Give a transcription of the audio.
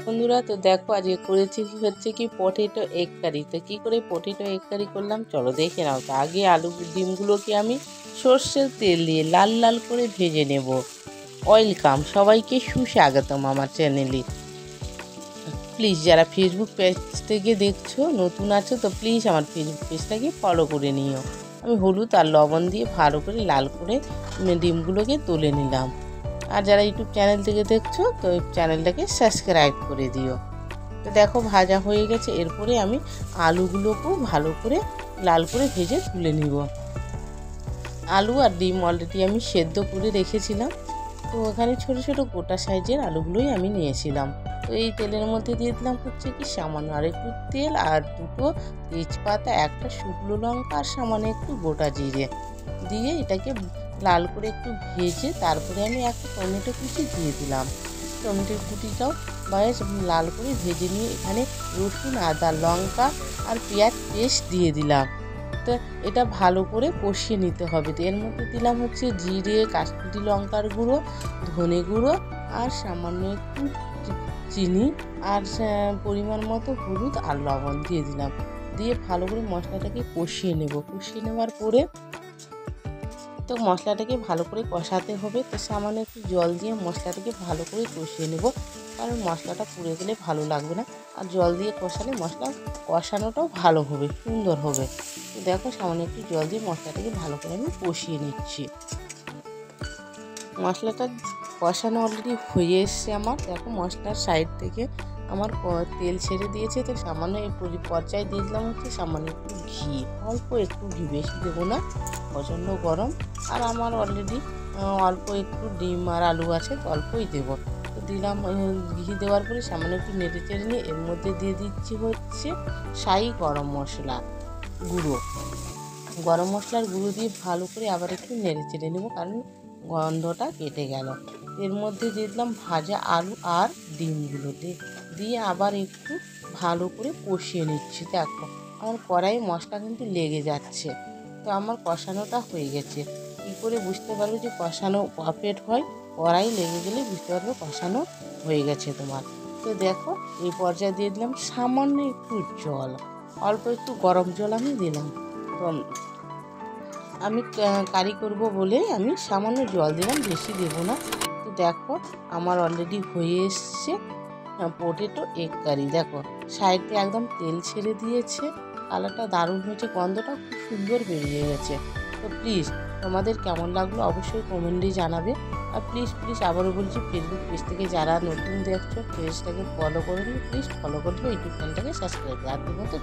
বন্ধুরা, তো দেখো আজকে করেছি হচ্ছে কি পটেটো এগ কারি। তো কী করে পটেটো এগ কারি করলাম চলো দেখে নাও। তো আগে আলু ডিমগুলোকে আমি সর্ষের তেল দিয়ে লাল লাল করে ভেজে নেব। ওয়েলকাম সবাইকে, সুস্বাগতম আমার চ্যানেলে। প্লিজ যারা ফেসবুক পেজ থেকে দেখছো নতুন আছো তো প্লিজ আমার ফেসবুক পেজটাকে ফলো করে নিও। আমি হলুদ আর লবণ দিয়ে ভালো করে লাল করে ডিমগুলোকে তুলে নিলাম। আর যারা ইউটিউব চ্যানেল থেকে দেখছো তো চ্যানেলটাকে সাবস্ক্রাইব করে দিও। তো দেখো ভাজা হয়ে গেছে। এরপরে আমি আলুগুলোকেও ভালো করে লাল করে ভেজে তুলে নিব। আলু আর ডিম অলরেডি আমি সেদ্ধ করে রেখেছিলাম। তো ওখানে ছোট ছোট গোটা সাইজের আলুগুলোই আমি নিয়েছিলাম। তো এই তেলের মধ্যে দিয়ে দিলাম হচ্ছে কি সামান্য আর একটু তেল আর দুটো তেজপাতা, একটা শুকনো লঙ্কা আর সামান্য একটু গোটা জিরে দিয়ে এটাকে লাল করে একটু ভেজে তারপরে আমি একটা টমেটো কুচি দিয়ে দিলাম। টমেটোর কুচিটাও বেশ লাল করে ভেজে নিয়ে এখানে রসুন, আদা, লঙ্কা আর পেঁয়াজ পেস্ট দিয়ে দিলাম। তো এটা ভালো করে কষিয়ে নিতে হবে। তো এর মধ্যে দিলাম হচ্ছে জিরে, কাশ্মীরি লঙ্কার গুঁড়ো, ধনে গুঁড়ো আর সামান্য একটু চিনি আর পরিমাণ মতো হলুদ আর লবণ দিয়ে দিলাম। দিয়ে ভালো করে মশলাটাকে কষিয়ে নেব। কষিয়ে নেওয়ার পরে তো মশলাটাকে ভালো করে কষাতে হবে। তো সামান্য একটু জল দিয়ে মশলাটাকে ভালো করে কষিয়ে নেব, কারণ মশলাটা পুড়ে গেলে ভালো লাগবে না। আর জল দিয়ে কষালে মশলা কষানোটাও ভালো হবে, সুন্দর হবে। তো দেখো সামান্য একটু জল দিয়ে মশলাটাকে ভালো করে আমি কষিয়ে নিচ্ছি। মশলাটা কষানো অলরেডি হয়ে এসছে আমার। দেখো মশলার সাইড থেকে আমার তেল ছেড়ে দিয়েছে। তো সামান্য এই পর্যায়ে দিয়ে দিলাম হচ্ছে সামান্য একটু ঘি, অল্প একটু ঘি, বেশি দেবো না, প্রচণ্ড গরম। আর আমার অলরেডি অল্প একটু ডিম আর আলু আছে, তো অল্পই দেবো। তো দিলাম ঘি দেওয়ার পরে সামান্য একটু নেড়ে চেড়ে নিয়ে এর মধ্যে দিয়ে দিচ্ছি হচ্ছে শাহি গরম মশলা গুঁড়ো। গরম মশলার গুঁড়ো দিয়ে ভালো করে আবার একটু নেড়ে চেড়ে নেবো, কারণ গন্ধটা কেটে গেল। এর মধ্যে দিয়ে দিলাম ভাজা আলু আর ডিমগুলো দিয়ে আবার একটু ভালো করে কষিয়ে নিচ্ছি। দেখো আমার কড়াইয়ে মশলা কিন্তু লেগে যাচ্ছে। তো আমার কষানোটা হয়ে গেছে। কী করে বুঝতে পারবে যে কষানো পারফেক্ট হয়? কড়াই লেগে গেলে বুঝতে পারবে কষানো হয়ে গেছে তোমার। তো দেখো এই পর্যায়ে দিয়ে দিলাম সামান্য একটু জল, অল্প একটু গরম জল আমি দিলাম। তো আমি কারি করব বলে আমি সামান্য জল দিলাম, বেশি দেবো না। তো দেখো আমার অলরেডি হয়ে এসছে পটেটো এগ কারি। দেখো সাইডে একদম তেল ছেড়ে দিয়েছে, কালারটা দারুণ হয়েছে, গন্ধটা খুব সুন্দর বেরিয়ে গেছে। তো প্লিজ তোমাদের কেমন লাগলো অবশ্যই কমেন্টে জানাবে। আর প্লিজ প্লিজ আবারও বলছি, ফেসবুক পেজ থেকে যারা নতুন দেখছো পেজটাকে ফলো করে নিও, প্লিজ ফলো করে দিও, ইউটিউব চ্যানেলটাকে সাবস্ক্রাইব করে আর মতো